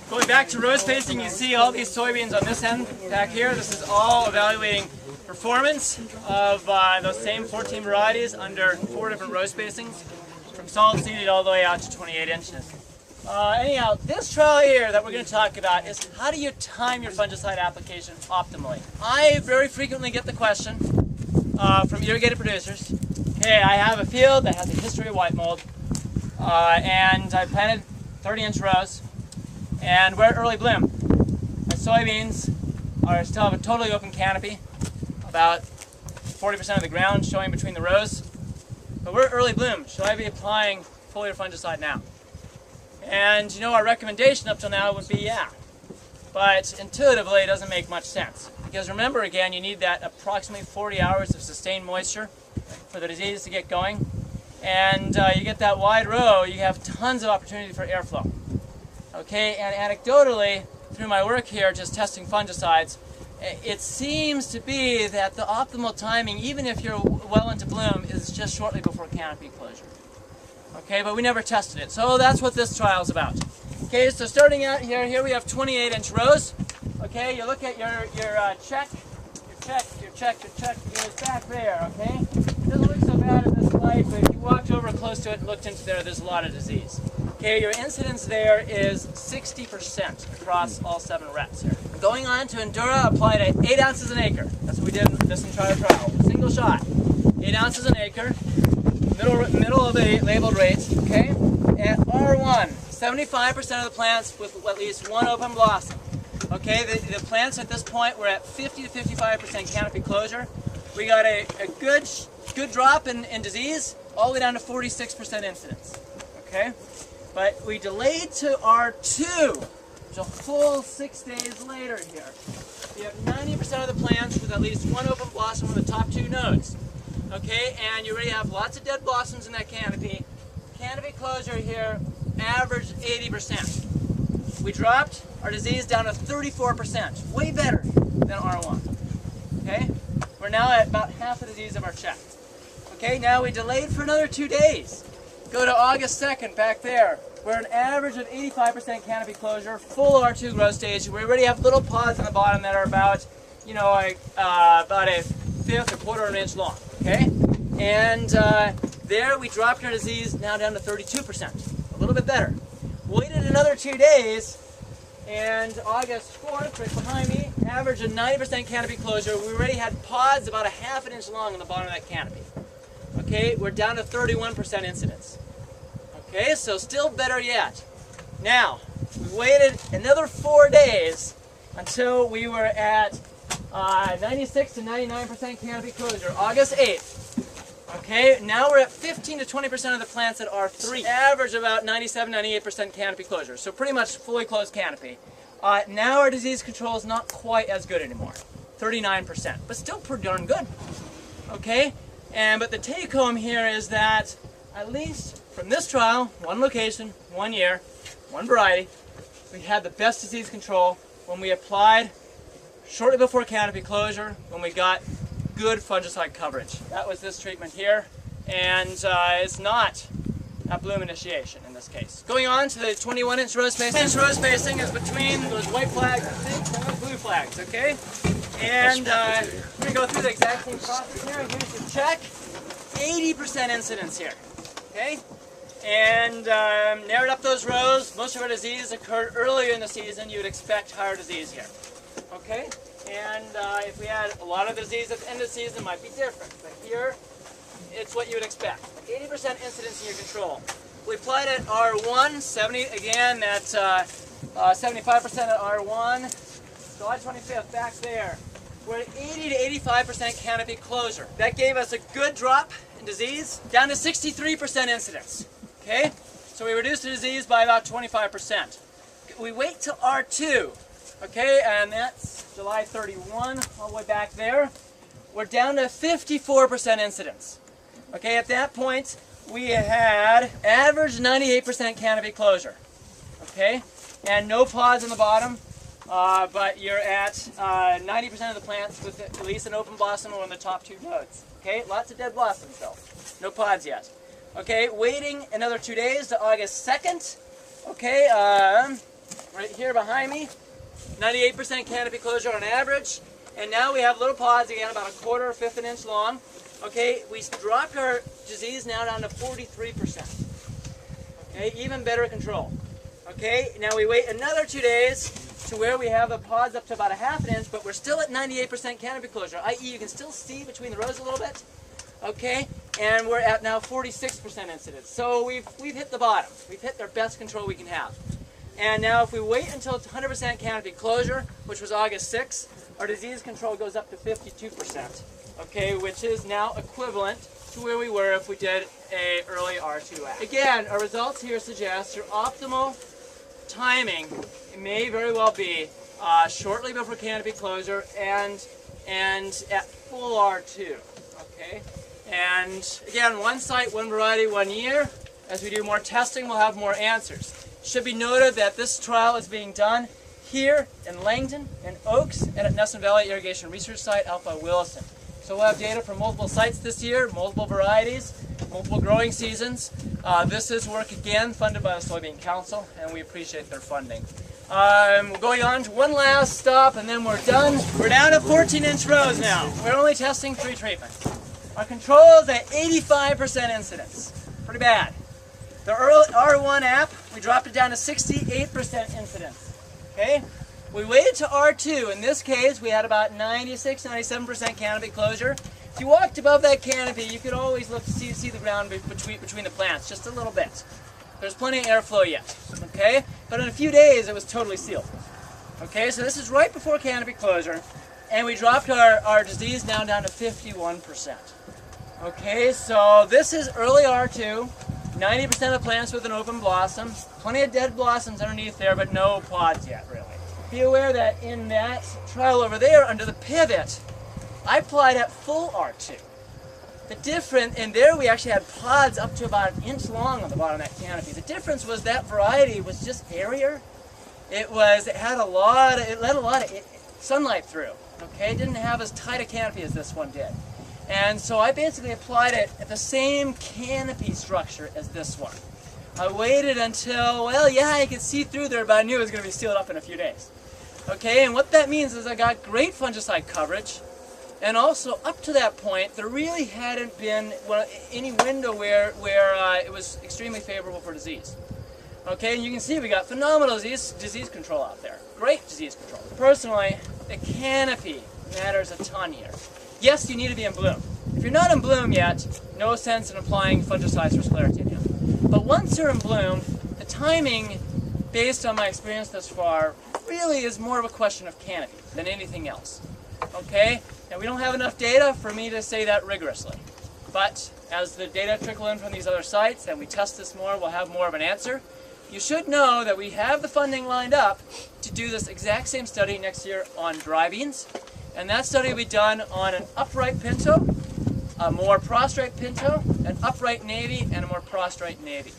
Going back to row spacing, you see all these soybeans on this end back here. This is all evaluating performance of those same 14 varieties under 4 different row spacings, from solid seeded all the way out to 28 inches. Anyhow, this trial here that we're going to talk about is how do you time your fungicide application optimally? I very frequently get the question from irrigated producers, hey, I have a field that has a history of white mold, and I planted 30-inch rows, and we're at early bloom. My soybeans still have a totally open canopy, about 40% of the ground showing between the rows, but we're at early bloom. Should I be applying foliar fungicide now? And you know, our recommendation up till now would be yeah, but intuitively it doesn't make much sense. Because remember again, you need that approximately 40 hours of sustained moisture for the disease to get going. And you get that wide row, you have tons of opportunity for airflow. Okay, and anecdotally, through my work here just testing fungicides, it seems to be that the optimal timing, even if you're well into bloom, is just shortly before canopy closure. Okay, but we never tested it, so that's what this trial is about. Okay, so starting out here we have 28-inch rows. Okay, you look at your check is back there. Okay, it doesn't look so bad in this light, but if you walked over close to it and looked into there's a lot of disease. Okay, your incidence there is 60% across all 7 reps here. Going on to Endura, applied at 8 ounces an acre. That's what we did in this entire trial. Single shot, 8 ounces an acre. Middle of the labeled rates, okay? At R1, 75% of the plants with at least 1 open blossom. Okay, the plants at this point were at 50 to 55% canopy closure. We got a good drop in disease, all the way down to 46% incidence. Okay, but we delayed to R2, which is a full 6 days later here. You have 90% of the plants with at least 1 open blossom on the top 2 nodes. Okay, and you already have lots of dead blossoms in that canopy. Canopy closure here, average 80%. We dropped our disease down to 34%, way better than R1. Okay, we're now at about half the disease of our check. Okay, now we delayed for another 2 days. Go to August 2nd, back there. We're an average of 85% canopy closure, full R2 growth stage. We already have little pods on the bottom that are about, you know, about a fifth, a quarter of an inch long. Okay, and there we dropped our disease now down to 32%, a little bit better. Waited another 2 days, and August 4th, right behind me, average of 90% canopy closure. We already had pods about a half an inch long on the bottom of that canopy. Okay, we're down to 31% incidence. Okay, so still better yet. Now, we waited another 4 days until we were at 96 to 99% canopy closure, August 8th. Okay, now we're at 15 to 20% of the plants at R3. Average about 97, 98% canopy closure, so pretty much fully closed canopy. Now our disease control is not quite as good anymore, 39%, but still pretty darn good. Okay, but the take home here is that at least from this trial, 1 location, 1 year, 1 variety, we had the best disease control when we applied shortly before canopy closure, when we got good fungicide coverage. That was this treatment here, and it's not at bloom initiation in this case. Going on to the 21-inch row spacing. 21-inch row spacing is between those white flags and those blue flags, okay? And we're going to go through the exact same process here. Here's your check. 80% incidence here, okay? And narrowed up those rows. Most of our disease occurred earlier in the season. You would expect higher disease here. Okay, and if we had a lot of disease at the end of the season, it might be different. But here, it's what you would expect. 80% incidence in your control. We applied at R1, 70 again. That's 75% at R1. July 25th, back there. We're at 80 to 85% canopy closure. That gave us a good drop in disease, down to 63% incidence. Okay, so we reduced the disease by about 25%. We wait till R2. Okay, and that's July 31, all the way back there. We're down to 54% incidence. Okay, at that point, we had average 98% canopy closure. Okay, and no pods on the bottom, but you're at 90% of the plants with at least an open blossom on the top 2 nodes. Okay, lots of dead blossoms though. No pods yet. Okay, waiting another 2 days to August 2nd. Okay, right here behind me, 98% canopy closure on average. And now we have little pods again, about 1/4 or 1/5 inch long. Okay, we dropped our disease now down to 43%. Okay, even better control. Okay, now we wait another 2 days to where we have the pods up to about 1/2 inch, but we're still at 98% canopy closure, i.e. you can still see between the rows a little bit. Okay, and we're at now 46% incidence. So we've hit the bottom. We've hit our best control we can have. And now if we wait until it's 100% canopy closure, which was August 6th, our disease control goes up to 52%. Okay, which is now equivalent to where we were if we did a early R2 act. Again, our results here suggest your optimal timing may very well be shortly before canopy closure and at full R2. Okay, and again, one site, one variety, 1 year. As we do more testing, we'll have more answers. It should be noted that this trial is being done here in Langdon, in Oaks, and at Nesson Valley Irrigation Research Site, Alpha Wilson. So we'll have data from multiple sites this year, multiple varieties, multiple growing seasons. This is work again funded by the Soybean Council, and we appreciate their funding. We're going on to one last stop, and then we're done. We're down to 14-inch rows now. We're only testing 3 treatments. Our control is at 85% incidence. Pretty bad. The R1 app, we dropped it down to 68% incidence. Okay? We waited to R2. In this case, we had about 96, 97% canopy closure. If you walked above that canopy, you could always look to see the ground between the plants, just a little bit. There's plenty of airflow yet. Okay? But in a few days, it was totally sealed. Okay, so this is right before canopy closure, and we dropped our disease now down to 51%. Okay, so this is early R2, 90% of plants with an open blossom, plenty of dead blossoms underneath there, but no pods yet, really. Be aware that in that trial over there, under the pivot, I applied at full R2. The difference, and there we actually had pods up to about 1 inch long on the bottom of that canopy. The difference was that variety was just airier. It let a lot of sunlight through. Okay, it didn't have as tight a canopy as this one did. And so I basically applied it at the same canopy structure as this one. I waited until, well, yeah, I could see through there, but I knew it was going to be sealed up in a few days. Okay, and what that means is I got great fungicide coverage, and also up to that point, there really hadn't been any window where it was extremely favorable for disease. Okay, and you can see we got phenomenal disease control out there. Great disease control. Personally, the canopy matters a ton here. Yes, you need to be in bloom. If you're not in bloom yet, no sense in applying fungicides for Sclerotinia. But once you're in bloom, the timing, based on my experience thus far, really is more of a question of canopy than anything else. Okay? Now we don't have enough data for me to say that rigorously. But as the data trickle in from these other sites and we test this more, we'll have more of an answer. You should know that we have the funding lined up to do this exact same study next year on dry beans. And that study will be done on an upright pinto, a more prostrate pinto, an upright navy, and a more prostrate navy.